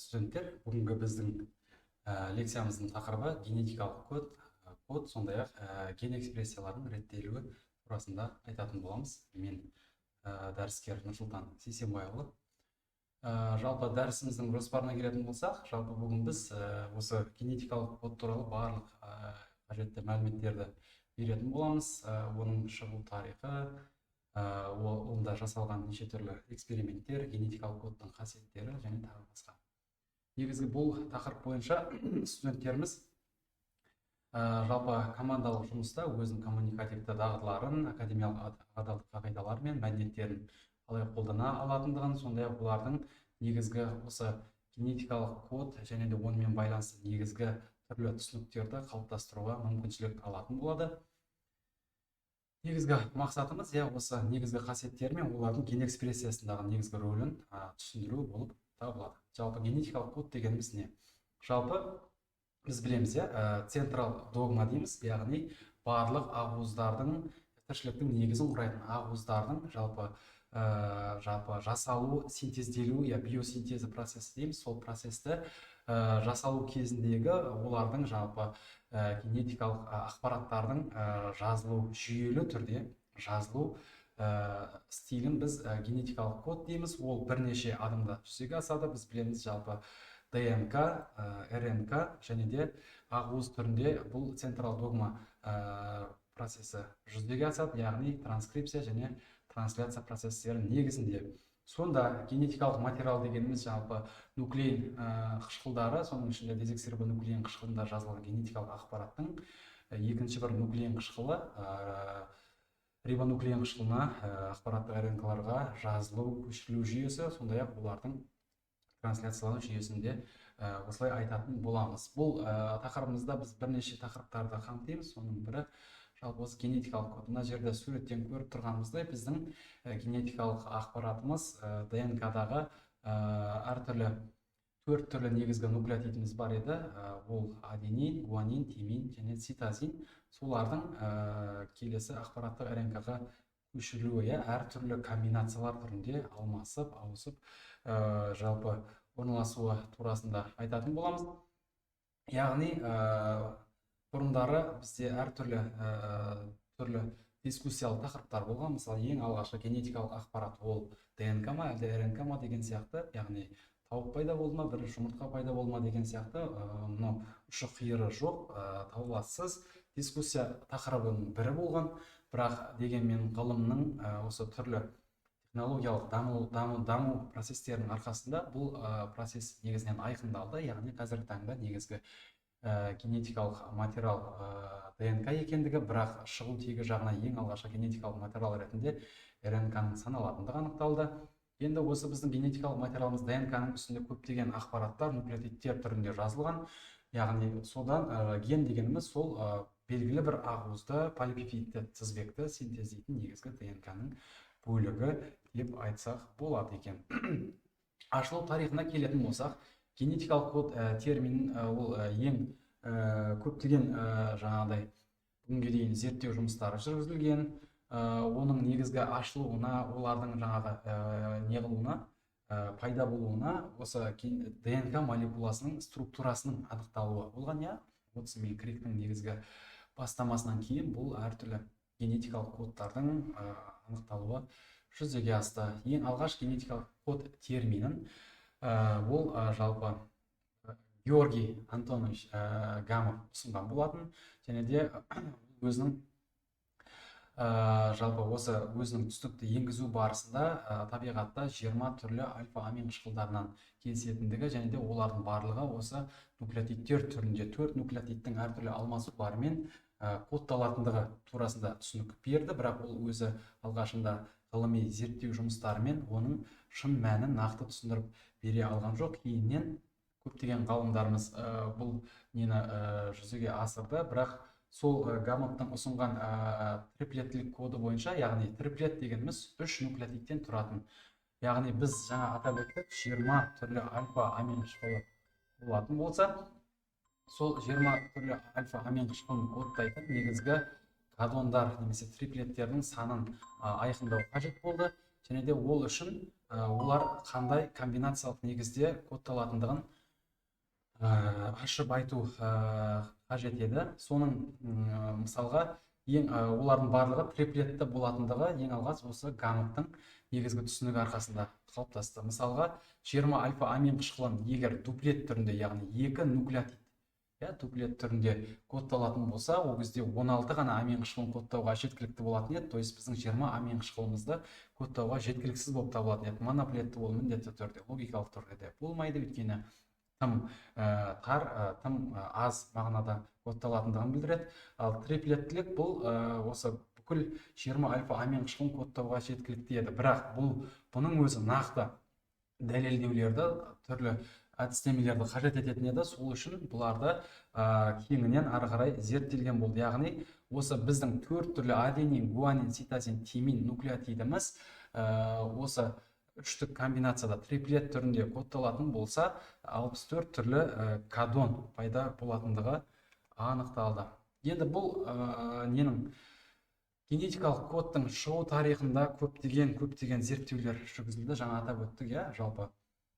студенттер, бүгінгі біздің лекциямыздың тақырыбы генетикалық код, сондай-ақ ген экспрессияларының реттелуі турасында айтатын боламыз. Мен дәріскер Нұрсұлтан Сейсенбайұлы. Жалпы дәрісіміздің жоспарына келетін болсақ, жалпы бүгін біз осы генетикалық код туралы барлық қажетті мәліметтерді беретін боламыз. Оның шығу тарихы, онда жасалған неше түрлі эксперименттер, генетикалық кодтың қасиеттері және тағы басқа. Негізгі бұл тақырып бойынша студенттеріміз жалпы командалық жұмыста өзінің коммуникативті дағдыларын, академиялық адалдық қағидалары мен мәдениеттерін қалай қолдана алатындығын, сондай-ақ олардың негізгі осы генетикалық код және де онымен байланысты негізгі түрлі түсініктерді қалыптастыруға мүмкіншілік алатын болады. Негізгі мақсатымыз осы негізгі қасиеттері мен олардың ген экспрессиясындағы негізгі рөлін түсіндіру болып табылады. Жалпы генетикалық код дегеніміз не? Жалпы біз білеміз, централ догма дейміз, яғни барлық ақуыздардың, тіршіліктің негізін құрайтын ақуыздардың жалпы жасалу, синтезделу, биосинтезі процесі дейміз. Сол процесті жасалу кезіндегі олардың жалпы генетикалық ақпараттардың жазылу, жүйелі түрде жазылу стилін біз генетикалық код дейміз. Ол бірнеше адымда жүзеге асады. Біз білеміз, жалпы ДНК, РНК және де ақуыз түрінде бұл централ догма процесі жүзеге асады, яғни транскрипция және трансляция процестері негізінде. Сонда генетикалық материал дегеніміз жалпы нуклеин қышқылдары, соның ішінде дезоксирибонуклеин қышқылында жазылған генетикалық ақпараттың екінші бір нуклеин қышқылы рибонуклеин қышқылына ақпараттық РНК-ларға жазылу, көшірілу жүйесі, сондай-ақ олардың трансляциялану жүйесінде осылай айтатын боламыз. Бұл тақырыбымызда біз бірнеше тақырыптарды қамтимыз. Соның бірі жалпы осы генетикалық код. Мына жерде суреттен көріп тұрғанымыздай біздің генетикалық ақпаратымыз ДНК-дағы әртүрлі 4 түрлі негізгі нуклеотидіміз бар еді. Ол аденин, гуанин, тимин және цитозин. Солардың келесі ақпараттық РНК-ға көшірілуі әртүрлі комбинациялар түрінде алмасып, ауысып жалпы орналасуы турасында айтатын боламыз. Яғни бұрындары бізде әртүрлі дискуссиялық тақырыптар болған. Мысалы, ең алғашқы генетикалық ақпарат ол ДНК ма, әлде РНК ма деген сияқты, яғни тауық пайда болды ма, бір жұмыртқа пайда болды ма деген сияқты, мынау ұшы қиыры жоқ, таулассыз дискуссия тақырыбының бірі болған. Бірақ дегенмен ғылымның осы түрлі технологиялық даму процестерінің арқасында бұл процесс негізінен айқындалды. Яғни қазіргі таңда негізгі генетикалық материал ДНК екендігі, бірақ шығу тегі жағына ең алғашқы генетикалық материал ретінде РНК-ның саналатындығы анықталды. Енді осы біздің генетикалық материалымыз ДНК-ның үстінде көптеген ақпараттар нуклеотидтер түрінде жазылған. Яғни содан ген дегеніміз сол белгілі бір ақуызды полипептидті тізбекті синтездейтін негізгі ДНК-ның бөлігі деп айтсақ болады екен. Ашылу тарихына келетін болсақ, генетикалық код терминін ол ең көптеген жаңағыдай бүгінге дейін зерттеу жұмыстары жүргізілген. Оның негізгі ашылуына, олардың жаңағы неғылуына, пайда болуына осы ДНК молекуласының структурасының анықталуы болған. Отсмен Кригтің негізгі бастамасынан кейін бұл әртүрлі генетикалық кодтардың анықталуы жүзеге асты. Ең алғаш генетикалық код терминін ол жалпы Георгий Антонович Гамов ұсынған болатын, және де өзінің жалпы осы өзінің түсінікті енгізу барысында табиғатта 20 түрлі альфа-амин қышқылдарынан кездесетіндігі және де олардың барлығы осы нуклеотидтер түрінде 4 нуклеотидтің әртүрлі алмасуларымен кодталатындығы турасында түсінік берді. Бірақ ол өзі алғашында ғылыми зерттеу жұмыстарымен оның шын мәнін нақты түсіндіріп бере алған жоқ. Кейіннен көптеген ғалымдарымыз бұл нені жүзеге асырды, бірақ сол Гамовтың ұсынған триплеттілік коды бойынша, яғни триплет дегеніміз 3 нуклеотидтен тұратын. Яғни біз жаңа атап өттік 20 түрлі альфа-амин қышқылы болатын болса, сол 20 түрлі альфа-амин қышқылын кодтайтын негізгі кодондар немесе триплеттердің санын айқындау қажет болды. Және де ол үшін олар қандай комбинациялық негізде кодталатындығын ашып айту қажет еді. Соның мысалға олардың барлығы триплетті болатындығы ең алғаш осы гамматтың негізгі түсінігі арқасында қалыптасты. Мысалға 20 альфа амин қышқылын егер дуплет түрінде, яғни екі нуклеотид дуплет түрінде кодталатын болса, ол кезде 16 ғана амин қышқылын кодтауға жеткілікті болатын еді. То есть біздің 20 амин қышқылымызды кодтауға жеткіліксіз болып табылатын еді. Моноплетті ол міндетті түрде, логикалық түрде де болмайды, өйткені тым тым аз мағынада кодталатындығын білдіреді. Ал триплеттілік бұл осы бүкіл 20 альфа амин қышқылын кодтауға жеткілікті еді. Бірақ бұның өзі нақты дәлелдеулерді, түрлі әдістемелерді қажет ететін еді. Сол үшін бұларды кеңінен ары қарай зерттелген болды. Яғни осы біздің 4 түрлі аденин, гуанин, цитозин, тимин нуклеотидіміз осы үштік комбинацияда триплет түрінде кодталатын болса, 64 түрлі кодон пайда болатындығы анықталды. Енді бұл ненің генетикалық кодтың шығу тарихында көптеген зерттеулер жүргізілді. Жаңа атап өттік, жалпы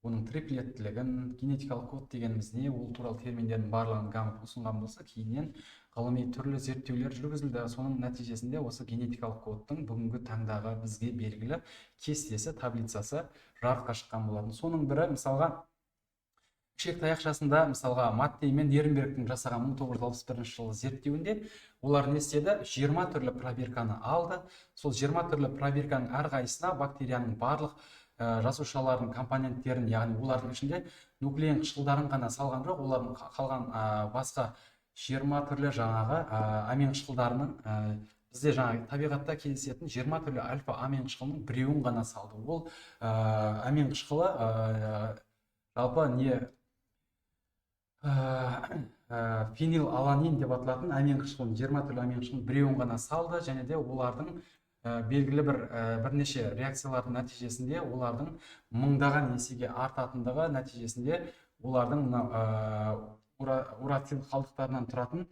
оның триплеттілігін, генетикалық код дегеніміз не, ол туралы терминдердің барлығын Гамов ұсынған болса, кейіннен ғылыми түрлі зерттеулер жүргізілді. Соның нәтижесінде осы генетикалық кодтың бүгінгі таңдағы бізге белгілі кестесі, таблицасы жарыққа шыққан болатын. Соның бірі мысалға ішек таяқшасында мысалға Маттей мен Нернбергтің жасаған 1961 жылы зерттеуінде олар не істеді? 20 түрлі проверканы алды. Сол 20 түрлі проверканың әрқайсысына бактерияның барлық жасушалардың компоненттерін, яғни олардың ішінде нуклеин қышқылдарын ғана салған жоқ, олардың қалған басқа 20 түрлі жаңағы амин қышқылдарының бізде жаңағы табиғатта кездесетін 20 түрлі альфа амин қышқылының біреуін ғана салды. Ол амин қышқылы жалпы не фенилаланин деп аталатын амин қышқылын, 20 түрлі амин қышқылының біреуін ғана салды, және де олардың белгілі бірнеше реакциялардың нәтижесінде олардың мыңдаған есеге артатындығы нәтижесінде олардың урацил қалдықтарынан тұратын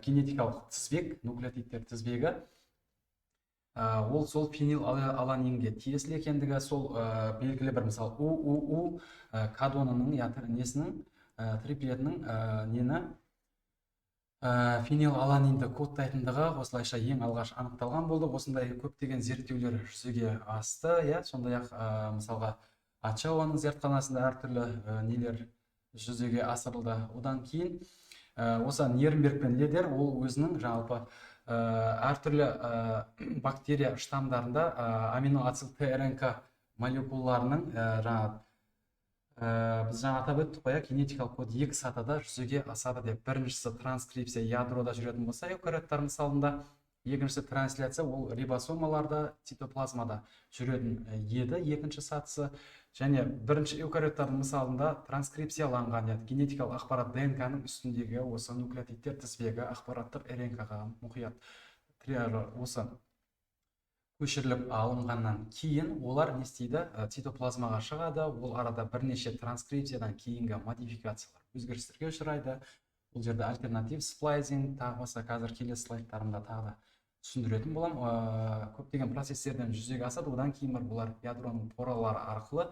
генетикалық тізбек, нуклеотидтер тізбегі ол сол фенилаланинге тиесілі екендігі, сол белгілі бір мысалы УУУ кодонының несінің триплетінің нені фенилаланинді кодтайтындығы осылайша ең алғаш анықталған болды. Осындай көптеген зерттеулер жүзеге асты. Сондай-ақ мысалға Ачауаның зертханасында әртүрлі нелер жүзеге асырылды. Одан кейін осы Нернберг пен Ледер ол өзінің жалпы әртүрлі бактерия штамдарында аминоацил ТРНК молекулаларының біз жаңа атап өттік қой, генетикалық код екі сатыда жүзеге асады деп. Біріншісі транскрипция ядрода жүретін болса, эукариоттар мысалында, екіншісі трансляция ол рибосомаларда, цитоплазмада жүретін еді, екінші сатысы. Және бірінші эукариоттардың мысалында транскрипцияланған генетикалық ақпарат ДНК-ның үстіндегі осы нуклеотидтер тізбегі ақпараттық РНК-ға мұқият триажы осы көшіріліп алынғаннан кейін олар не істейді? Цитоплазмаға шығады. Ол арада бірнеше транскрипциядан кейінгі модификациялар, өзгерістерге ұшырайды. Бұл жерде альтернатив сплайзинг, тағы басқа қазір келесі слайдтарымда тағы да түсіндіретін болам. Көптеген процестерден жүзеге асады. Одан кейін бұлар ядроның поралары арқылы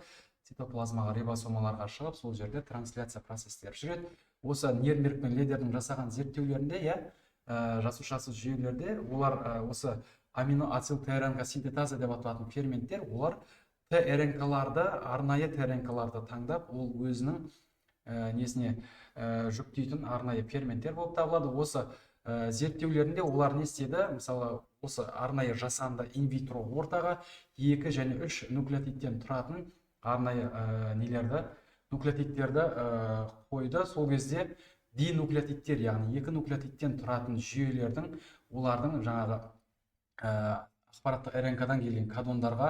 цитоплазмаға, рибосомаларға шығып, сол жерде трансляция процестері жүреді. Осы Нернберг пен Ледердің жасаған зерттеулерінде, жасушасыз жүйелерде олар осы аминоацил ТРНК синтетаза деп аталатын ферменттер, олар ТРНК-ларды, арнайы ТРНК-ларды таңдап, ол өзінің несіне жүктейтін арнайы ферменттер болып табылады. Осы зерттеулерінде олар не істеді? Мысалы, осы арнайы жасанды инвитро ортаға 2 және 3 нуклеотидтен тұратын арнайы нуклеотидтерді қойды. Сол кезде динуклеотидтер, яғни 2 нуклеотидтен тұратын жүйелердің, олардың жаңағы ақпараттық РНК-дан келген кодондарға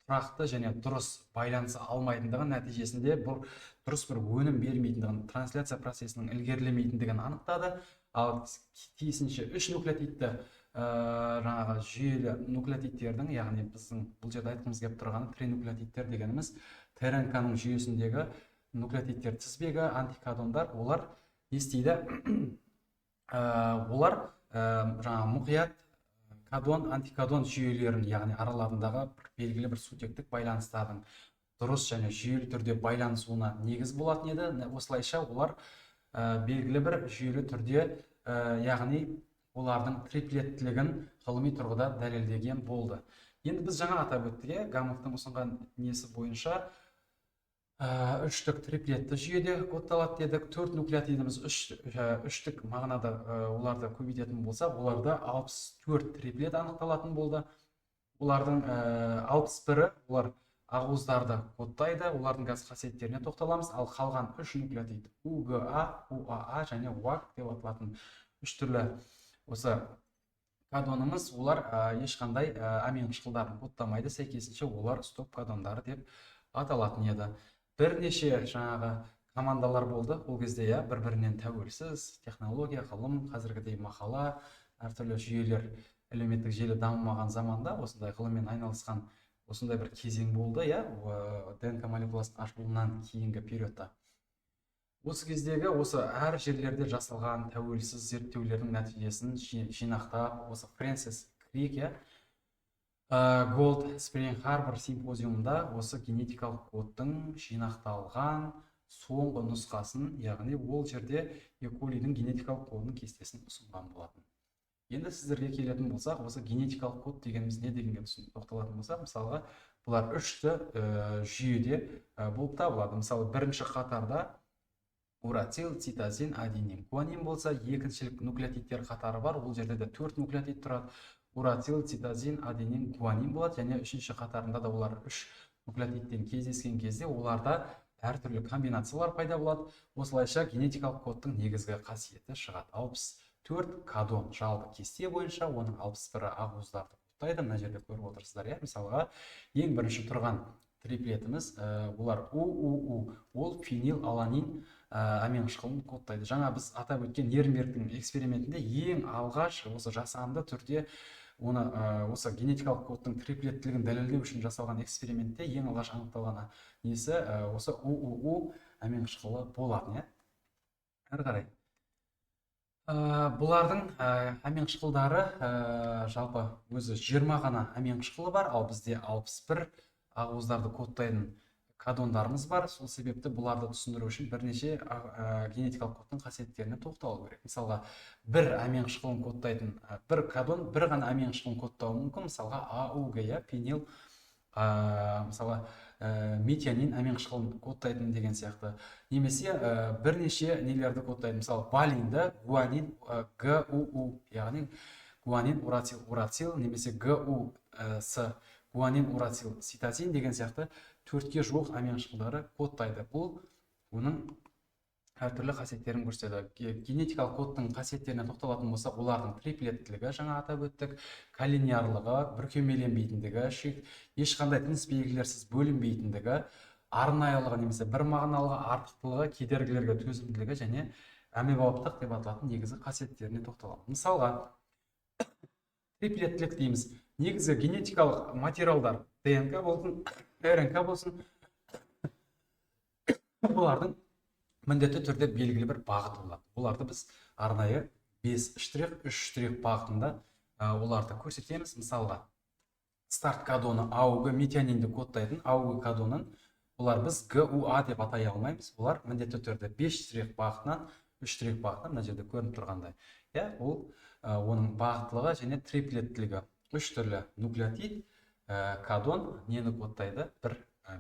тұрақты және дұрыс байланысы алмайтындығы нәтижесінде дұрыс бір өнім бермейтіндігін, трансляция процесінің ілгерілемейтіндігін анықтады. Ал тиісінше 3 нуклеотидті жаңағы жүйелі нуклеотидтердің, яғни біздің бұл жерде айтқымыз келіп тұрғаны тринуклеотидтер дегеніміз ТРНК-ның жүйесіндегі нуклеотидтер тізбегі, антикодондар, олар не істейді? Олар жаңағы мұқият кодон, антикодон жүйелерін, яғни араларындағы белгілі бір сутектік байланыстардың дұрыс және жүйелі түрде байланысуына негіз болатын еді. Осылайша олар белгілі бір жүйелі түрде, яғни олардың триплеттілігін ғылыми тұрғыда дәлелдеген болды. Енді біз жаңа атап өттік, Гамовтың ұсынған несі бойынша үштік триплетті жүйеде кодталады дедік. 4 нуклеотидіміз үштік мағынада оларды көбейтетін болсақ, оларда 64 триплет анықталатын болды. Олардың 61-і олар ақуыздарды кодтайды, олардың газ қасиеттеріне тоқталамыз. Ал қалған 3 нуклеотид УГА, УАА және УАК деп аталатын үш түрлі осы кадонымыз, олар ешқандай амин қышқылдарын кодтамайды, сәйкесінше олар стоп кадондары деп аталатын еді. Бірнеше жаңағы командалар болды ол кезде, бір-бірінен тәуелсіз технология, ғылым, қазіргідей мақала, әртүрлі жүйелер, әлеуметтік желі дамымаған заманда осындай ғылыммен айналысқан осындай бір кезең болды, ДНК молекуласының ашылуынан кейінгі периодта. Осы кездегі осы әр жерлерде жасалған тәуелсіз зерттеулердің нәтижесін жинақтап, осы Фрэнсис Крик, Голд Спринг Харбор симпозиумында осы генетикалық кодтың жинақталған соңғы нұсқасын, яғни ол жерде Еколидің генетикалық кодының кестесін ұсынған болатын. Енді сіздерге келетін болсақ, осы генетикалық код дегеніміз не дегенге тоқталатын болсақ, мысалға, бұлар үшті жүйеде болып табылады. Мысалы, бірінші қатарда урацил, цитозин, аденин, гуанин болса, екіншілік нуклеотидтер қатары бар, ол жерде де 4 нуклеотид тұрады. Урацил, цитозин, аденин, гуанин болады, және үшінші қатарында да олар 3 нуклеотидтен кездескен кезде оларда әртүрлі комбинациялар пайда болады. Осылайша генетикалық кодтың негізгі қасиеті шығады. 64 кадон жалпы кесте бойынша, оның 61-і ақуыздарды кодтайды. Мына жерде көріп отырсыздар, мысалға, ең бірінші тұрған триплетіміз, олар УУУ, ол фенил аланин амин қышқылын кодтайды. Жаңа біз атап өткен Нернбергтің экспериментінде ең алғаш осы жасанды түрде оны осы генетикалық кодтың триплеттілігін дәлелдеу үшін жасалған экспериментте ең алғаш анықталған несі осы УУУ амин қышқылы болатын. Әрі қарай бұлардың амин қышқылдары жалпы өзі 20 ғана амин қышқылы бар, ал бізде 61 ақуыздарды кодтайтын кадондарымыз бар. Сол себепті бұларды түсіндіру үшін бірнеше генетикалық кодтың қасиеттеріне тоқталу керек. Мысалға, бір амин қышқылын кодтайтын бір кадон бір ғана амин қышқылын кодтауы мүмкін. Мысалға, АУГ, пенил, мысалға, метионин амин қышқылын кодтайтын деген сияқты. Немесе бірнеше нелерді кодтайды. Мысалы, валинді гуанин, ГУУ, яғни гуанин, урацил, немесе ГУС, гуанин, урацил, цитозин деген сияқты 4-ке жуық амин қышқылдары кодтайды. Бұл оның әртүрлі қасиеттерін көрсетеді. Генетикалық кодтың қасиеттеріне тоқталатын болсақ, олардың триплеттілігі жаңа атап өттік, коллиниярлығы, бүркемеленбейтіндігі, ешқандай тыныс белгілерсіз бөлінбейтіндігі, арнайылығы немесе бір мағыналығы, артықтылығы, кедергілерге төзімділігі және әмбебаптық деп аталатын негізгі қасиеттеріне тоқталады. Мысалға, триплеттілік дейміз. Негізгі генетикалық материалдар ДНК болсын, РНК болсын, олардың міндетті түрде белгілі бір бағыты болады. Оларды біз арнайы 5-3 бағытында оларды көрсетеміз. Мысалға, старт кадоны АУГ метионинді кодтайтын АУГ кадонын олар біз ГУА деп атай алмаймыз. Олар міндетті түрде 5 бағытынан 3 бағытынан мына жерде көрініп тұрғандай. Ол оның бағыттылығы және триплеттілігі. 3 түрлі нуклеотид, кадон нені кодтайды? Бір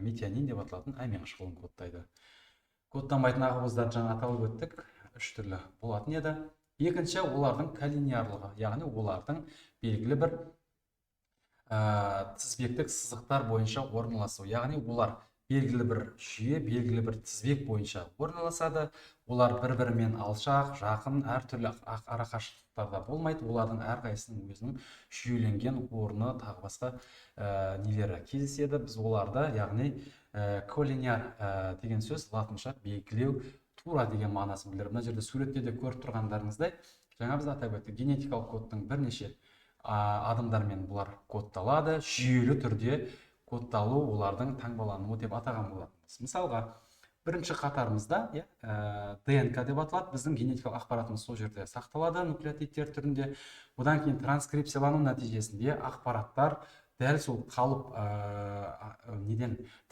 метионин деп аталатын амин қышқылын кодтайды. Кодтанбайтын ақуыздар жаңа аталып өттік, 3 түрлі болатын еді. Екінші, олардың коллиниярлығы, яғни олардың белгілі бір тізбектік сызықтар бойынша орналасу. Яғни олар белгілі бір жүйе, белгілі бір тізбек бойынша орналасады. Олар бір-бірімен алшақ, жақын, әртүрлі арақашықтықтарда болмайды. Олардың әрқайсының өзінің жүйеленген орны, тағы басқа нелері кездеседі. Біз оларды, яғни коллинияр деген сөз латынша белгілеу, тура деген мағынасын білдіреді. Мына жерде суретте де көріп тұрғандарыңыздай, жаңа біз атап өттік, генетикалық кодтың бірнеше адымдармен бұлар кодталады, жүйелі түрде кодталу олардың таңбалануы деп атаған болатынбыз. Мысалға, бірінші қатарымызда ДНК деп аталады. Біздің генетикалық ақпаратымыз сол жерде сақталады нуклеотидтер түрінде. Одан кейін транскрипциялану нәтижесінде ақпараттар дәл сол қалып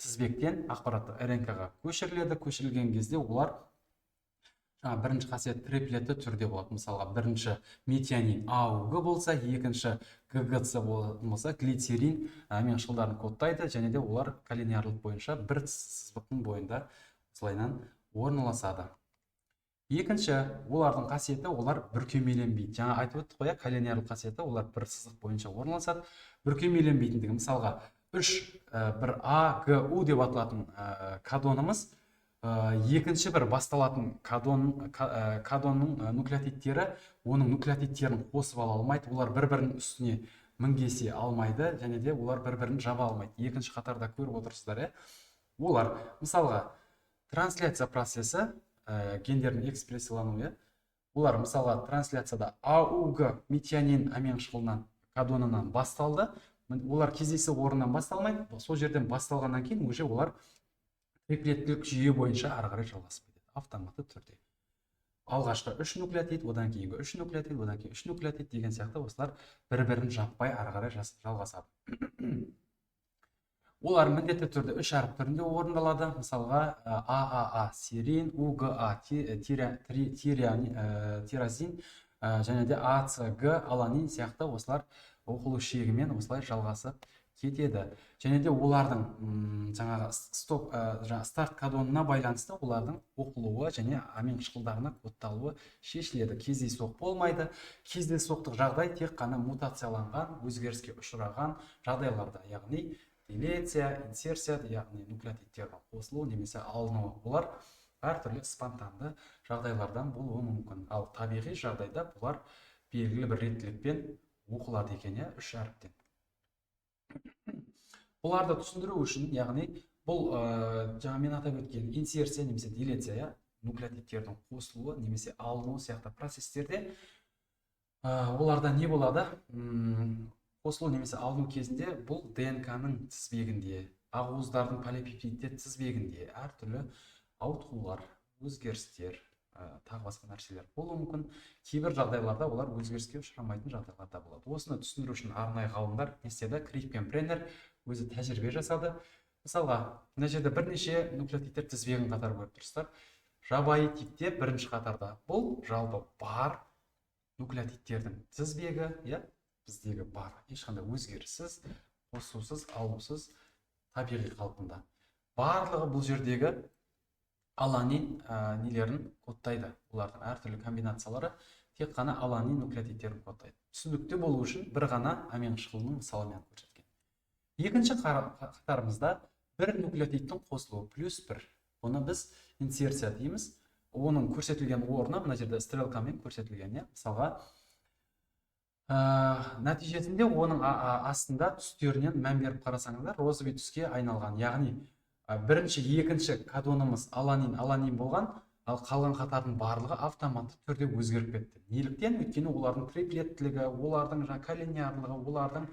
тізбектен ақпаратты РНК-ға көшіріледі. Көшірілген кезде олар Бірінші қасиет триплетті түрде болады. Мысалға, бірінші метионин АУГ болса, екінші ГГЦ болса, глицерин амин қышқылдарын кодтайды, және де олар коллинеярлық бойынша бір сызықтың бойында осылайынан орналасады. Екінші, олардың қасиеті, олар бүркемеленбейді. Жаңа айтып өттік қой, коллинеярлық қасиеті, олар бір сызық бойынша орналасады. Бүркемеленбейтіндігі, мысалға, бір А, Г, У деп аталатын кадонымыз, екінші бір басталатын кадонның нуклеотидтері оның нуклеотидтерін қосып ала алмайды, олар бір-бірінің үстіне мінгесе алмайды, және де олар бір-бірін жаба алмайды. Екінші қатарда көріп отырсыздар, олар мысалға трансляция процесі, гендердің экспрессиялануы, олар мысалға трансляцияда АУГ метионин амин қышқылынан кадонынан басталды, олар кездейсоқ орыннан басталмайды, сол жерден басталғаннан кейін уже олар триплеттілік жүйе бойынша ары қарай жалғасып кетеді, автоматты түрде. Алғашқы 3 нуклеотид, одан кейінгі 3 нуклеотид, одан кейін 3 нуклеотид деген сияқты осылар бір-бірін жаппай ары қарай жалғасады. Олар міндетті түрде 3 әріп түрінде орындалады. Мысалға, ААА серин, УГА тиразин, және де АЦГ аланин сияқты осылар оқылу шегімен осылай жалғасып кетеді. Және де олардың жаңағы старт кадонына байланысты олардың оқылуы және амин қышқылдарына кодталуы шешіледі. Кездейсоқ болмайды. Кездейсоқтық жағдай тек қана мутацияланған, өзгеріске ұшыраған жағдайларда, яғни делеция, инсерция, яғни нуклеотидтердің қосылуы немесе алынуы, олар әртүрлі спонтанды жағдайлардан болуы мүмкін. Ал табиғи жағдайда бұлар белгілі бір реттілікпен оқылады екен, 3 әріптен. Бұларды түсіндіру үшін, яғни бұл жаңа мен атап өткен инсерция немесе делеция, нуклеотидтердің қосылуы немесе алынуы сияқты процестерде оларда не болады? Қосылу немесе алыну кезінде бұл ДНК-ның тізбегінде, ақуыздардың полипептидтер тізбегінде әртүрлі ауытқулар, өзгерістер, тағы басқа нәрселер болуы мүмкін. Кейбір жағдайларда олар өзгеріске ұшырамайтын жағдайларда болады. Осыны түсіндіру үшін арнайы ғалымдар не істеді? Крик пен Бреннер өзі тәжірибе жасады. Мысалға, мына жерде бірнеше нуклеотидтер тізбегін қатар көріп тұрсыздар. Жабайы типте бірінші қатарда бұл жалпы бар нуклеотидтердің тізбегі, біздегі бар, ешқандай өзгеріссіз, қосусыз, алусыз, табиғи қалпында. Барлығы бұл жердегі аланин нелерін кодтайды. Олардың әртүрлі комбинациялары тек қана аланин нуклеотидтерін кодтайды. Түсінікті болу үшін бір ғана амин қышқылының мысалымен көрсеткен. Екінші қатарымызда бір нуклеотидтің қосылуы плюс 1. Оны біз инсерция дейміз. Оның көрсетілген орны мына жерде стрелкамен көрсетілген. Мысалға, нәтижесінде оның астында түстерінен мән беріп қарасаңыздар, розовый түске айналған. Яғни бірінші, екінші кадонымыз аланин болған, ал қалған қатардың барлығы автоматты түрде өзгеріп кетті. Неліктен? Өйткені олардың триплеттілігі, олардың коллинеярлығы, олардың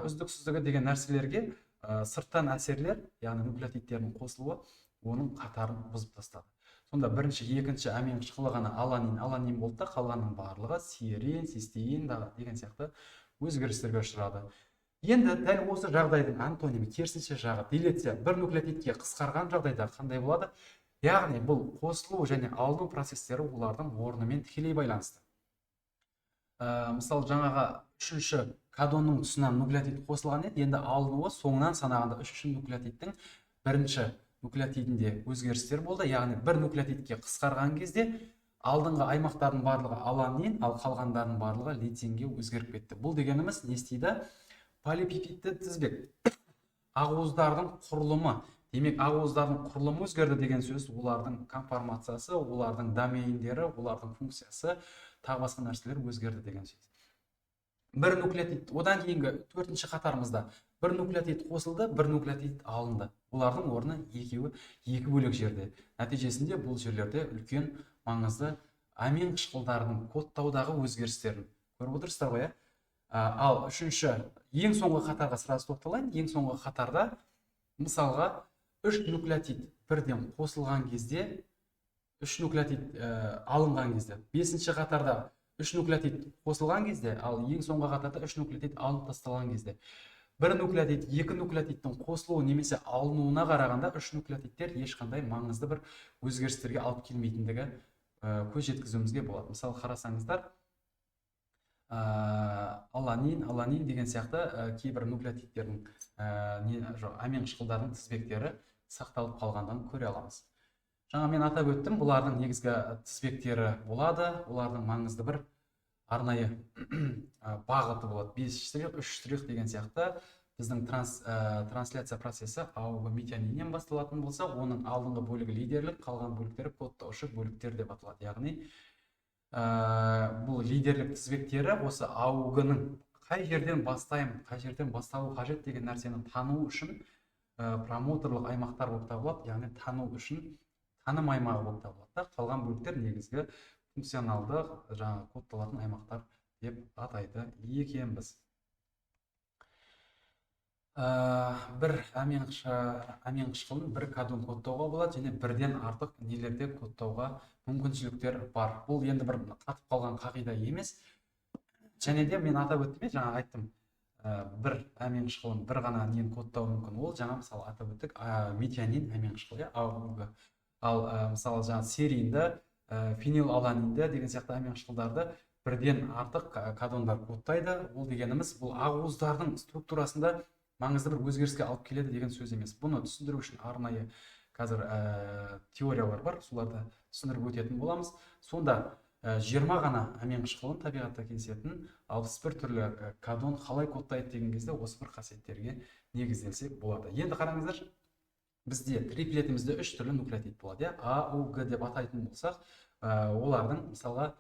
үздіксіздігі деген нәрселерге сырттан әсерлер, яғни нуклеотидтердің қосылуы, оның қатарын бұзып тастады. Сонда бірінші, екінші амин қышқылы ғана аланин болды, қалғанның барлығы серин, цистеин деген сияқты өзгерістерге ұшырады. Енді дәл осы жағдайдың антонимі, керісінше жағы, делеция бір нуклеотидке қысқарған жағдайда қандай болады? Яғни бұл қосылу және алыну процестері олардың орнымен тікелей байланысты. Мысалы, жаңаға үшінші кадонның тұсынан нуклеотид қосылған еді, енді алынуы соңынан санағанда үшінші нуклеотидтің бірінші нуклеотидінде өзгерістер болды. Яғни бір нуклеотидке қысқарған кезде алдыңғы аймақтардың барлығы аланин, ал қалғандардың барлығы лейцинге өзгеріп кетті. Бұл дегеніміз не істейді? Полипептидті тізбек, ақуыздардың құрылымы. Демек, ақуыздардың құрылымы өзгерді деген сөз, олардың конформациясы, олардың домейндері, олардың функциясы, тағы басқа нәрселер өзгерді деген сөз. Бір нуклеотид, одан кейінгі төртінші қатарымызда бір нуклеотид қосылды, бір нуклеотид алынды. Олардың орны екеуі екі бөлек жерде. Нәтижесінде бұл жерлерде үлкен маңызды амин қышқылдарының кодтаудағы өзгерістерін көріп отырсыздар ғой. Ал үшінші, ең соңғы қатарға сразу тоқталайын. Ең соңғы қатарда мысалға 3 нуклеотид бірден қосылған кезде, 3 нуклеотид алынған кезде, 5-ші қатарда 3 нуклеотид қосылған кезде, ал ең соңғы қатарда 3 нуклеотид алынып тасталған кезде, бір нуклеотид, 2 нуклеотидтің қосылуы немесе алынуына қарағанда 3 нуклеотидтер ешқандай маңызды бір өзгерістерге алып келмейтіндігі көз жеткізуімізге болады. Мысалы қарасаңыздар, аланин деген сияқты кейбір нуклеотидтердің амин қышқылдарының тізбектері сақталып қалғандығын көре аламыз. Жаңа мен атап өттім, бұлардың негізгі тізбектері болады, олардың маңызды бір арнайы бағыты болады. 5 штрих, 3 штрих деген сияқты біздің трансляция процесі АУГ метиониннен басталатын болса, оның алдыңғы бөлігі лидерлік, қалған бөліктері кодтаушы бөліктер деп аталады. Яғни бұл лидерлік тізбектері осы АУГ-ның қай жерден бастаймын, қай жерден басталу қажет деген нәрсені тану үшін промоторлық аймақтар болып табылады. Яғни тану үшін таным аймағы болып табылады. Қалған бөліктер негізгі функционалды жаңағы кодталатын аймақтар деп атайды екенбіз. Бір амин қышқылын бір кодон кодтауға болады, және бірден артық нелерде кодтауға мүмкіншіліктер бар. Бұл енді бір қатып қалған қағида емес. Және де мен атап өттім, жаңа айттым, бір амин қышқылын бір ғана нені кодтауы мүмкін. Ол жаңа мысалы атап өттік метионин амин қышқылы, АУГ. Ал мысалы жаңа серинді, фенилаланинді деген сияқты амин қышқылдарды бірден артық кодондар кодтайды. Ол дегеніміз бұл ақуыздардың структурасында маңызды бір өзгеріске алып келеді деген сөз емес. Бұны түсіндіру үшін арнайы қазір теориялар бар, соларды түсіндіріп өтетін боламыз. Сонда 20 ғана амин қышқылын табиғатта кездесетін 61 түрлі кодон қалай кодтайды деген кезде осы бір қасиеттерге негізделсе болады. Енді қараңыздар, бізде триплетімізде 3 түрлі нуклеотид болады. АУГ деп атайтын болсақ, олардың мысалға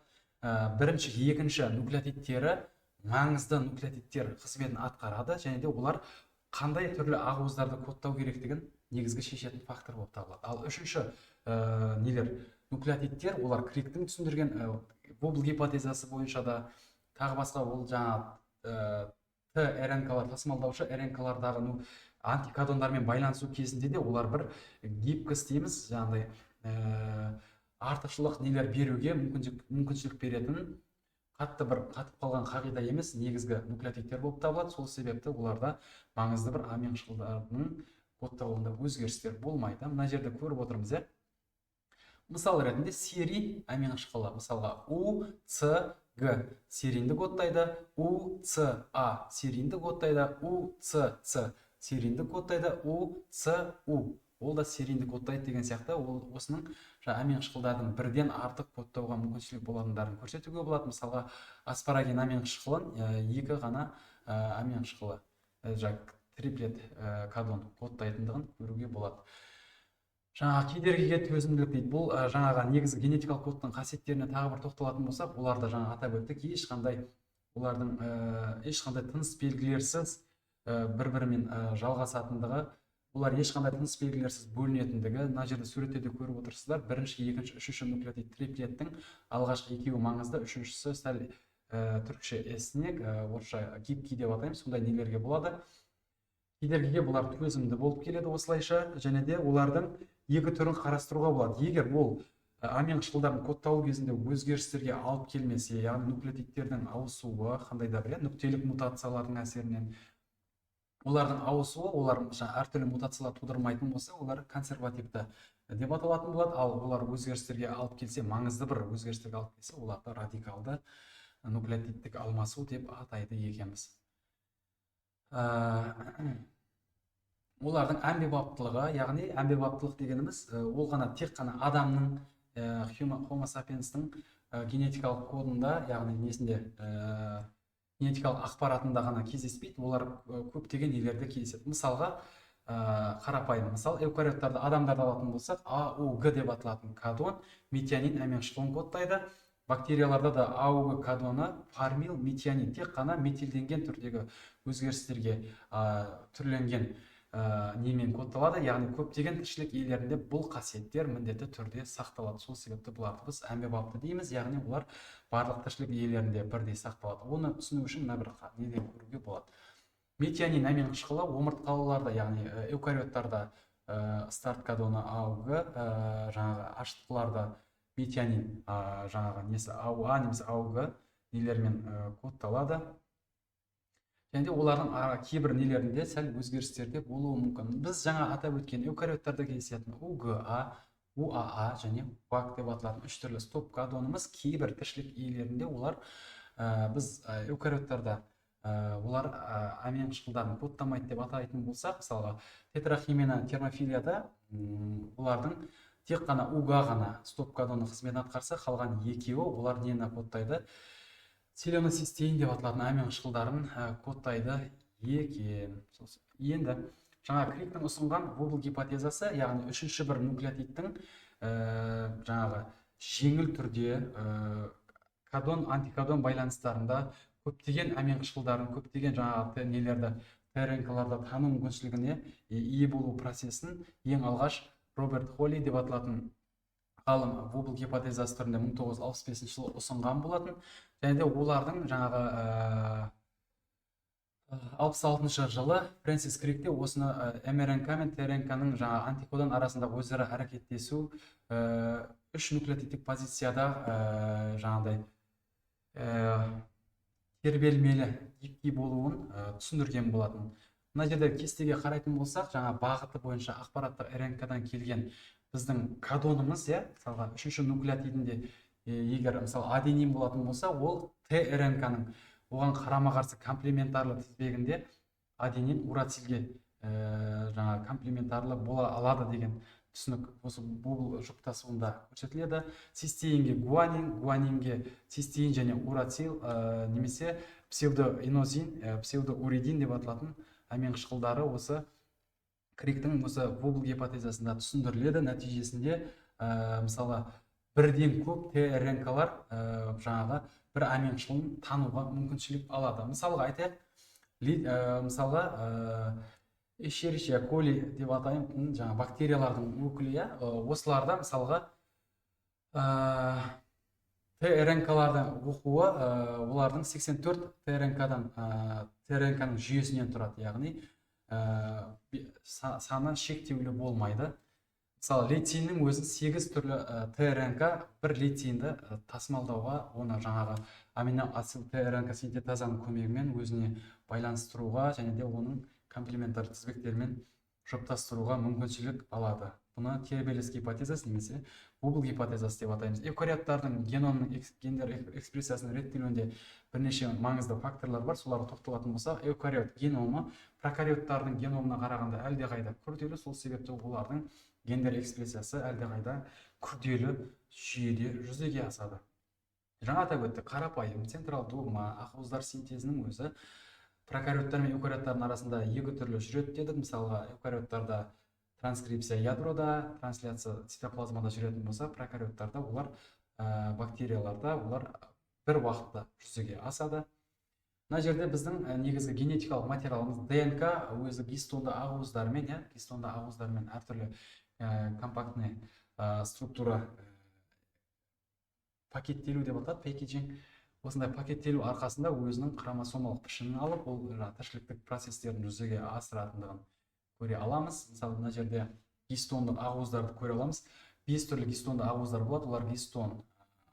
бірінші, екінші нуклеотидтері маңызды нуклеотидтер қызметін атқарады, және де олар қандай түрлі ақуыздарды кодтау керектігін негізгі шешетін фактор болып табылады. Ал үшінші нуклеотидтер, олар Кригтің түсіндірген Бобл гипотезасы бойынша да тағы басқа ол жаңа РНК-лар, тасымалдаушы РНК-лардағы антикодондармен байланысу кезінде де олар бір гибкость дейміз, жаңағыдай артықшылық нелер беруге мүмкіншілік беретін қатып қалған қағида емес, негізгі нуклеотидтер болып табылады. Сол себепті оларда маңызды бір амин қышқылдарының кодтауында өзгерістер болмайды. Мына жерде көріп отырмыз, мысал ретінде серин амин қышқылы, мысалға УЦГ серинді кодтайды, УЦА серинді кодтайды, УЦЦ серинді кодтайды, УЦУ ол да серинді кодтайды деген сияқты. Ол осының амин қышқылдардың бірден артық кодтауға мүмкіншілік болатындарын көрсетуге болады. Мысалға аспарагин амин қышқылын 2 ғана амин қышқылы триплет кодон кодтайтындығын көруге болады. Жаңа кедергіге төзімділік дейді. Бұл жаңаға негізгі генетикалық кодтың қасиеттеріне тағы бір тоқталатын болсақ, оларды жаңа атап өттік. Ешқандай тыныс белгілерсіз бір-бірімен жалғасатындығы, олар ешқандай тыныс белгілерсіз бөлінетіндігі. Мына жерде суретте де көріп отырсыздар. Бірінші, екінші, үшінші нуклеотид триплеттің алғашқы екеуі маңызды, үшіншісі сәл түркше эснек, орысша гибкий деп атаймыз, сондай нелерге болады. Кедергіге бұлар төзімді болып келеді осылайша, және де олардың екі түрін қарастыруға болады. Егер ол амин қышқылдарын кодталу кезінде өзгерістерге алып келмесе, яғни нуклеотидтердің ауысуы, қандай да бір нүктелік мутациялардың әсерінен олардың ауысуы, олар әртүрлі мутациялар тудырмайтын болса, олар консервативті деп аталатын болады. Ал олар өзгерістерге алып келсе, маңызды бір өзгерістерге алып келсе, оларды радикалды нуклеотидтік алмасу деп атайды екенбіз. Олардың әмбебаптылығы, яғни әмбебаптылық дегеніміз, ол ғана тек қана адамның Homo sapiens'тің генетикалық кодында, яғни несінде генетикалық ақпаратында ғана кездеспейді, олар көптеген нелерде кездеседі. Мысалға, қарапайым мысал, эукариоттарды адамдарды алатын болсақ, АУГ деп аталатын кодон метионин амин қышқылын кодтайды. Бактерияларда да АУГ кодоны формил метионин, тек қана метилденген түрдегі өзгерістерге түрленген немен кодталады. Яғни көптеген тіршілік иелерінде бұл қасиеттер міндетті түрде сақталады. Сол себепті бұларды біз әмбебапты дейміз, яғни олар барлық тіршілік иелерінде бірдей сақталады. Оны түсіну үшін мына бір неден көруге болады. Метионин амин қышқылы омыртқалыларда, яғни эукариоттарда старт кодоны АУГ, жаңағы ашытқыларда метионин жаңағы несі АУА немесе АУГ нелермен кодталады. Және де олардың кейбір нелерінде сәл өзгерістерде болуы мүмкін. Біз жаңа атап өткен эукариоттарда кездесетін УГА, УАА және УАК деп аталатын үш түрлі стоп кодонымыз кейбір тіршілік иелерінде олар біз эукариоттарда олар амин қышқылдарын кодтамайды деп атайтын болсақ, мысалға тетрахимена термофилияда олардың тек қана уга ғана стоп кодоны қызметін атқарса, қалған екеуі олар нені кодтайды? Селеносистеин деп аталатын амин қышқылдарын кодтайды екен. Енді жаңа Криктің ұсынған вобл гипотезасы, яғни үшінші бір нуклеотидтің жаңағы жеңіл түрде кодон антикодон байланыстарында көптеген амин қышқылдарын, көптеген жаңағы нелерді ТРНК-ларда тану мүмкіншілігіне ие болу процесін ең алғаш Роберт Холли деп аталатын ғалым вобл гипотезасы түрінде 1965 жылы ұсынған болатын. Және де олардың жаңағы 66 жылы Фрэнсис Крикте осыны МРНК мен ТРНК-ның жаңа антикодон арасында өзара әрекеттесу үш нуклеотидтік позицияда жаңағыдай тербелмелі дипти болуын түсіндірген болатын. Мына жерде кестеге қарайтын болсақ, жаңа бағыты бойынша ақпараттық РНК-дан келген біздің кодонымыз, мысалға үшінші нуклеотидінде егер мысалы аденин болатын болса, ол ТРНК-ның оған қарама-қарсы комплементарлы тізбегінде аденин урацилге жаңа комплементарлы бола алады деген түсінік осы бұл жұптасуында көрсетіледі. Цистеинге гуанин, гуанинге цистеин және урацил немесе псевдоинозин, псевдоуридин деп аталатын амин қышқылдары осы Криктің осы вобл гипотезасында түсіндіріледі. Нәтижесінде мысалы бірден көп ТРНК-лар жаңағы бір амин қышқылын тануға мүмкіншілік алады. Мысалға айтайық, мысалға Escherichia coli деп атайтын жаңа бактериялардың өкілі, осыларда мысалға ТРНК-лардың оқуы олардың 84 ТРНК-ның жүйесінен тұрады, яғни саны шектеулі болмайды. Мысалы, лейциннің өзі 8 түрлі ТРНК бір лейцинді тасымалдауға, оны жаңағы аминоасил ТРНК синтетазаның көмегімен өзіне байланыстыруға және де оның комплементар тізбектермен жұптастыруға мүмкіншілік алады. Бұны тербеліс гипотезасы немесе вобл гипотезасы деп атаймыз. Эукариоттардың геномның гендер экспрессиясының реттелуінде бірнеше маңызды факторлар бар. Соларға тоқталатын болсақ, эукариот геномы прокариоттардың геномына қарағанда әлдеқайда күрделі, сол себепті олардың гендер экспрессиясы әлдеқайда күрделі жүйеде жүзеге асады. Жаңа атап өттік, қарапайым централ догма ақуыздар синтезінің өзі прокариоттар мен эукариоттардың арасында екі түрлі жүреді дедік. Мысалға, эукариоттарда транскрипция ядрода, трансляция цитоплазмада жүретін болса, прокариоттарда олар бактерияларда олар бір уақытта жүзеге асады. Мына жерде біздің негізгі генетикалық материалымыз ДНК өзі гистонды ақуыздармен әртүрлі компактный структура пакеттелу деп атады, пакетинг. Осындай пакеттелу арқасында өзінің хромосомалық пішінін алып, ол тіршіліктік процестерін жүзеге асыратындығын көре аламыз. Мысалы, мына жерде гистонды ақуыздарды көре аламыз. 5 түрлі гистонды ақуыздар болады. Олар гистон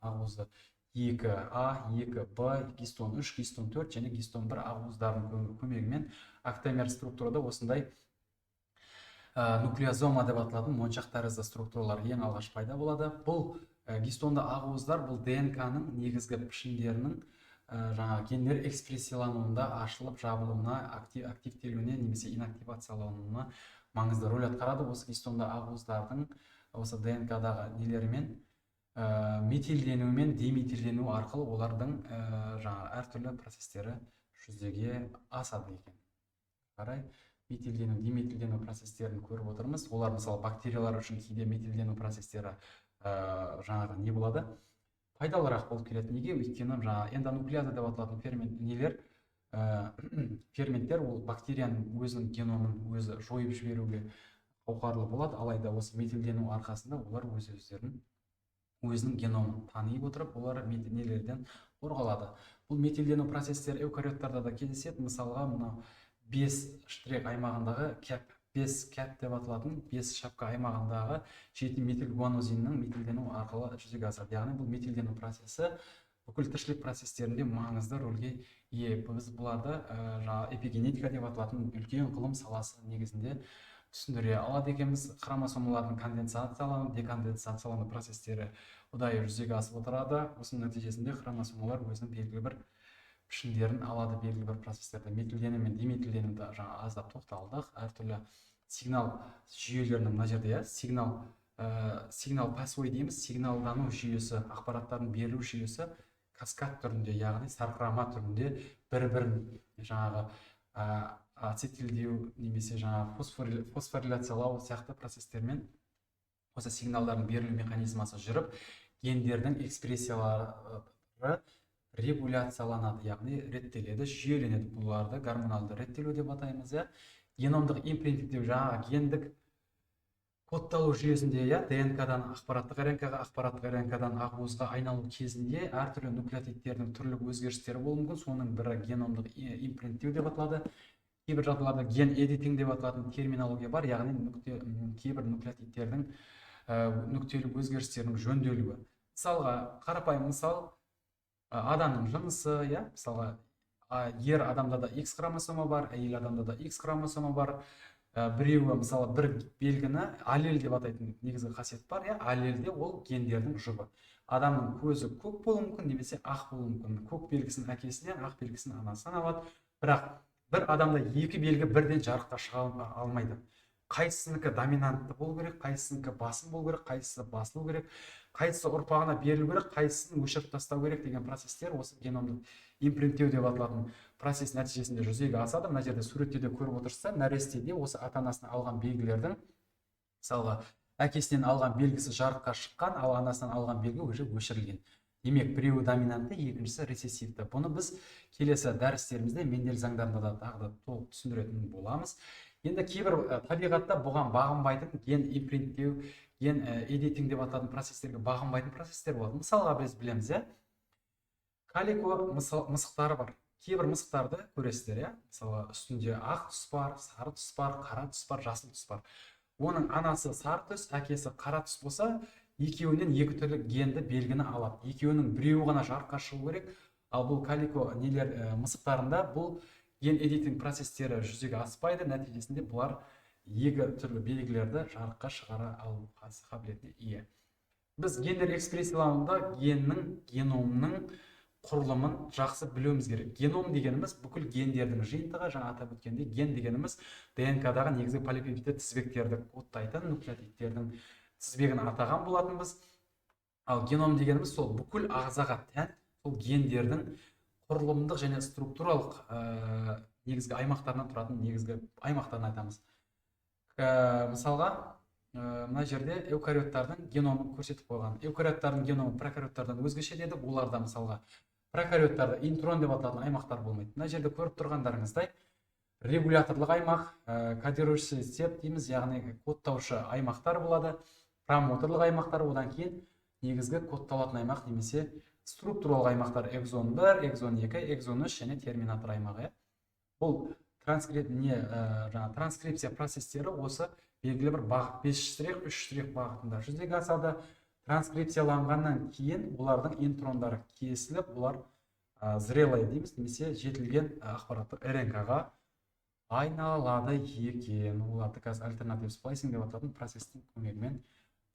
ақуызы 2А, 2Б, гистон 3, гистон 4 және гистон 1 ақуыздардың көмегімен октомер структурада осындай нуклеозома деп аталатын моншақ тәрізді структуралар ең алғаш пайда болады. Бұл гистонды ақуыздар бұл ДНК-ның негізгі пішіндерінің жаңа гендер экспрессиялануында ашылып жабылуына, активтелуіне немесе инактивациялануына маңызды рөл атқарады. Осы гистонды ақуыздардың осы ДНК-дағы нелерімен метилдену мен деметилдену арқылы олардың жаңа әртүрлі процестері жүзеге асады екен. Қарай метилдену, деметилдену процестерін көріп отырмыз. Олар мысалы бактериялар үшін кейде метилдену процестері жаңағы не болады? Пайдалырақ болып келеді. Неге? Өйткені жаңа эндонуклеаза деп аталатын ферменттер ол бактерияның өзінің геномын өзі жойып жіберуге қауқарлы болады. Алайда осы метилдену арқасында олар өзінің геномын тани отырып, олар нелерден қорғалады. Бұл метилдену процестері эукариоттарда да кездеседі. Мысалға, мына 5 штрек аймағындағы 5 кәп деп аталатын 5 шапка аймағындағы 7 метилгуанозиннің метилдену арқылы жүзеге асады. Яғни бұл метилдену процесі бүкіл тіршілік процестерінде маңызды рөлге ие. Біз бұларды эпигенетика деп аталатын үлкен ғылым саласы негізінде түсіндіре алады екенбіз. Хромосомалардың конденсациялану, деконденсациялану процестері ұдайы жүзеге асып отырады. Осының нәтижесінде хромосомалар өзінің белгілі бір пішіндерін алады, белгілі бір процестерді. Метилдену мен деметилденуді жаңа аздап тоқталдық. Әртүрлі сигнал жүйелерінің мына жерде сигнал пасуи дейміз. Сигналдану жүйесі, ақпараттардың берілу жүйесі каскад түрінде, яғни сарқырама түрінде бір-бірін жаңағы ацетилдеу немесе жаңағы фосфориляциялау сияқты процестермен осы сигналдардың берілу механизмасы жүріп, гендердің экспрессиялары регуляцияланады, яғни реттеледі, жүйеленеді. Бұларды гормоналды реттелу деп атаймыз. Геномдық импринтингтеу жаңағы гендік кодталу жүйесінде ДНК-дан ақпараттық РНК-ға, ақпараттық РНК-дан ақуызға айналу кезінде әртүрлі нуклеотидтердің түрлі өзгерістері болуы мүмкін. Соның бірі геномдық импринттеу деп аталады. Кейбір жағдайларда ген эдитинг деп аталатын терминология бар, яғни кейбір нуклеотидтердің нүктелік өзгерістерінің жөнделуі. Мысалға, қарапайым мысал, адамның жынысы, мысалға, ер адамда да X хромосома бар, әйел адамда да X хромосома бар. Біреуі, мысалы, бір белгіні аллель деп атайтын негізгі қасиет бар, аллельде ол гендердің жұбы. Адамның көзі көк болуы мүмкін, немесе ақ болуы мүмкін. Көк белгісін әкесінен, ақ белгісін анасынан алады. Бірақ бір адамда екі белгі бірден жарыққа шыға алмайды. Қайсысынікі доминантты болу керек, қайсысынікі басым болу керек, қайсысы басылу керек, қайсысы ұрпағына берілу керек, қайсысын өшіріп тастау керек деген процестер осы геномдық импринттеу деп аталатын процесс нәтижесінде жүзеге асады. Мына жерде суретте де көріп отырсыздар, нәрестеде осы ата-анасынан алған белгілердің, мысалға, әкесінен алған белгісі жарыққа шыққан, ал анасынан алған белгі уже өшірілген. Демек, біреуі доминантты, екіншісі рецессивті. Бұны біз келесі дәрістерімізде Мендель заңдарында да тағы да толық түсіндіретін боламыз. Енді кейбір табиғатта бұған бағынбайтын ген импринттеу, ген эдитинг деп аталатын процестерге бағынбайтын процестер болады. Мысалға біз білеміз, калико мысықтары бар. Кейбір мысықтарды көресіздер, мысалға, үстінде ақ түс бар, сары түс бар, қара түс бар, жасыл түс бар. Оның анасы сары түс, әкесі қара түс болса, екеуінен екі түрлі генді белгіні алады. Екеуінің біреуі ғана жарыққа шығу керек. Ал бұл калико мысықтарында бұл ген эдитинг процестері жүзеге аспайды. Нәтижесінде бұлар екі түрлі белгілерді жарыққа шығара алу қабілетіне ие. Біз гендер экспрессиялануда геномның құрылымын жақсы білуіміз керек. Геном дегеніміз бүкіл гендердің жиынтығы, жаңа атап өткендей, ген дегеніміз ДНК-дағы негізгі полипептид тізбектерді кодтайтын нуклеотидтердің тізбегін атаған болатынбыз. Ал геном дегеніміз сол бүкіл ағзаға тән сол гендердің құрылымдық және структуралық негізгі аймақтарынан тұратын негізгі аймақтарын айтамыз. Мысалға, мына жерде эукариоттардың геномын көрсетіп қойған. Эукариоттардың геномы прокариоттардан өзгеше деді. Оларда мысалға прокариоттарда интрон деп аталатын аймақтар болмайды. Мына жерде көріп тұрғандарыңыздай регуляторлық аймақ, кодирующий цепь дейміз, яғни кодтаушы аймақтар болады, промоторлық аймақтар, одан кейін негізгі кодталатын аймақ немесе структуралық аймақтар экзон 1, экзон 2, экзон 3 және терминатор аймағы. Бұл транскрипция процестері осы белгілі бір бағыт 5-3 бағытында жүзеге асады. Транскрипцияланғаннан кейін олардың интрондары кесіліп, олар зрелый дейміз, немесе жетілген ақпараттық РНК-ға айналады екен. Оларды қазір альтернатив сплайсинг деп аталатын процестің көмегімен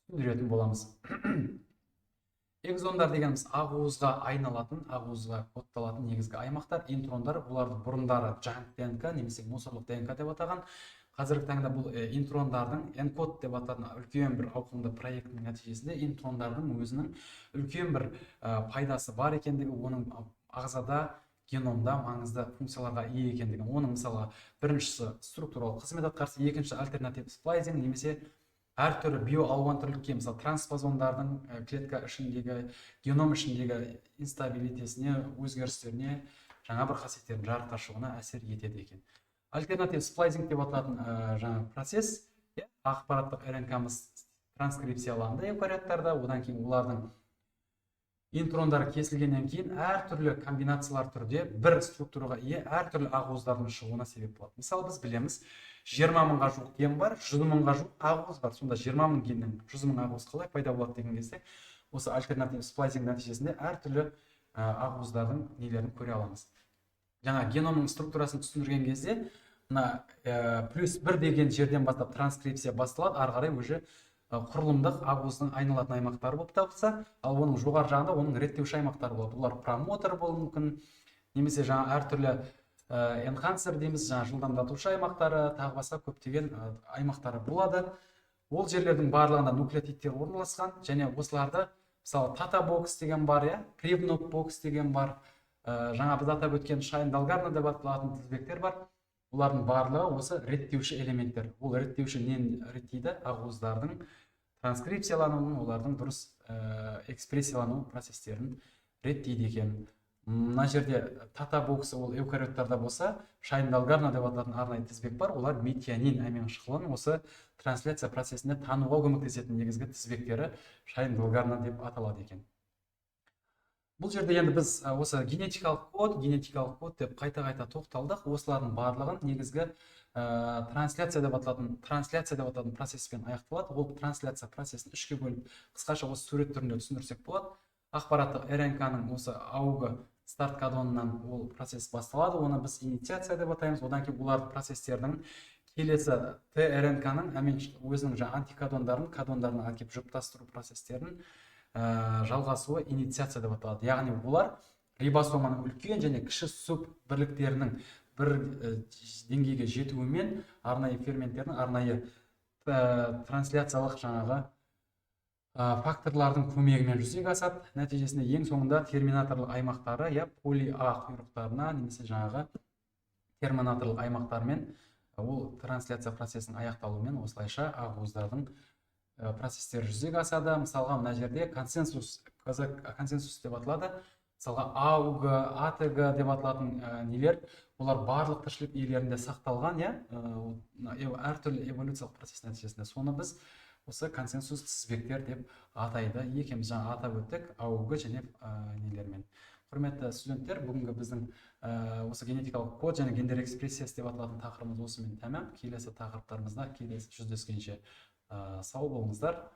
түсіндіретін боламыз. Экзондар дегеніміз ақуызға айналатын, ақуызға кодталатын негізгі аймақтар. Интрондар, бұларды бұрындары жанк ДНК немесе мусорлық ДНК деп атаған. Қазіргі таңда бұл интрондардың энкод деп аталатын үлкен бір ауқымды проекттің нәтижесінде интрондардың өзінің үлкен бір пайдасы бар екендігі, оның ағзада, геномда маңызды функцияларға ие екендігі. Оның мысалы біріншісі структуралық қызмет атқарса, екінші альтернатив сплайсинг немесе әртүрлі биоалуантүрлікке, мысалы транспозондардың клетка ішіндегі, геном ішіндегі инстабилитесіне, өзгерістеріне, жаңа бір қасиеттердің жарыққа шығуына әсер етеді екен. Альтернатив сплайсинг деп аталатын жаңа процесс, ақпараттық РНК-мыз транскрипцияланды эукариоттарда, одан кейін олардың интрондары кесілгеннен кейін әртүрлі комбинациялар түрде бір структураға ие әртүрлі ақуыздардың шығуына себеп болады. Мысалы, біз білеміз, 20 мыңға жуық ген бар, 100 мыңға жуық ақуыз бар. Сонда 20 мың геннен 100 мың ақуыз қалай пайда болады деген кезде, осы альтернатив сплайсинг нәтижесінде әртүрлі ақуыздардың нелерін көре аламыз. Жаңа геномның структурасын түсіндірген кезде, мына +1 деген жерден бастап транскрипция басталады, ары қарай уже құрылымдық ақуыздың айналатын аймақтары болып табылса, ал оның жоғары жағында оның реттеуші аймақтары болады. Олар промотор болуы мүмкін, немесе жаңа әртүрлі энхансер дейміз, жаңа жылдамдатушы аймақтары, тағы басқа көптеген аймақтары болады. Ол жерлердің барлығында нуклеотидтер орналасқан, және осыларды мысалы тата бокс деген бар, кривнок бокс деген бар, жаңа біз атап өткен шайн долгарно деп аталатын тізбектер бар. Олардың барлығы осы реттеуші элементтер. Ол реттеуші нені реттейді? Ақуыздардың транскрипциялануын, олардың дұрыс экспрессиялану процестерін реттейді екен. Мына жерде тата боксы ол эукариоттарда болса, шайн долгарно деп аталатын арнайы тізбек бар. Олар метионин аминошықлын осы трансляция процесінде тануға көмектесетін негізгі тізбектері шайн долгарно деп аталады екен. Бұл жерде енді біз осы генетикалық код деп қайта-қайта тоқталдық. Осылардың барлығын негізгі трансляция деп аталатын процеспен аяқталады. Ол трансляция процесін үшке бөліп, қысқаша осы сурет түрінде түсіндірсек болады. Ақпараттық РНК-ның осы ауғы старт кодонынан ол процесс басталады. Оны біз инициация деп атаймыз. Одан кейін олардың процестердің келесі ТРНК-ның өзінің антикодондарын кодондарына әкеп жұптастыру процестерін жалғасуы инициация деп аталады. Яғни олар рибосоманың үлкен және кіші суб бірліктерінің бір деңгейге жетуімен арнайы ферменттердің арнайы трансляциялық жаңағы факторлардың көмегімен жүзеге асады. Нәтижесінде ең соңында терминаторлық аймақтары поли А құйрықтарына немесе жаңағы терминаторлық аймақтармен ол трансляция процесінің аяқталуымен осылайша ақуыздардың процестері жүзеге асады. Мысалға мына жерде консенсус деп аталады. Мысалға АУГ, АТГ деп аталатын нелер, олар барлық тіршілік иелерінде сақталған, әртүрлі эволюциялық процесс нәтижесінде. Соны біз осы консенсус тізбектер деп атайды. Екеуміз жаңа атап өттік АУГ және нелермен. Құрметті студенттер, бүгінгі біздің осы генетикалық код және гендер экспрессиясы деп аталатын тақырыбымыз осымен тәмам. Келесі тақырыптарымызда жүздескенше сау болыңыздар.